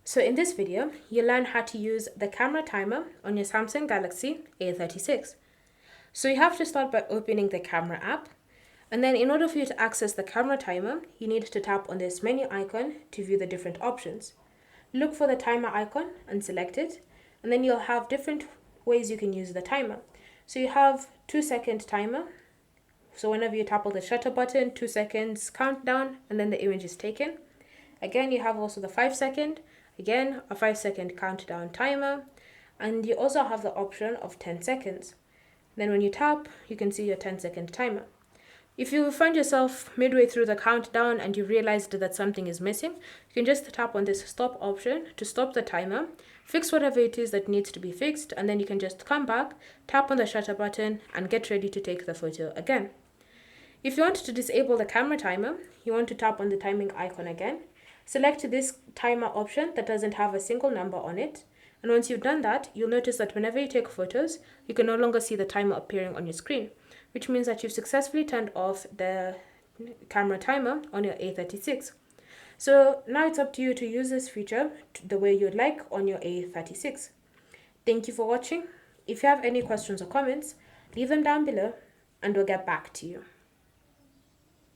So in this video, you'll learn how to use the camera timer on your Samsung Galaxy A36. So you have to start by opening the camera app, and then in order for you to access the camera timer, you need to tap on this menu icon to view the different options. Look for the timer icon and select it, and then you'll have different ways you can use the timer. So you have 2-second timer. So whenever you tap on the shutter button, 2 seconds countdown, and then the image is taken. Again, you have also the 5-second, again, a 5-second countdown timer, and you also have the option of 10 seconds. Then when you tap, you can see your 10-second timer. If you find yourself midway through the countdown and you realized that something is missing, you can just tap on this stop option to stop the timer, fix whatever it is that needs to be fixed, and then you can just come back, tap on the shutter button, and get ready to take the photo again. If you want to disable the camera timer, you want to tap on the timing icon again. Select this timer option that doesn't have a single number on it. And once you've done that, you'll notice that whenever you take photos, you can no longer see the timer appearing on your screen, which means that you've successfully turned off the camera timer on your A36. So now it's up to you to use this feature the way you'd like on your A36. Thank you for watching. If you have any questions or comments, leave them down below and we'll get back to you.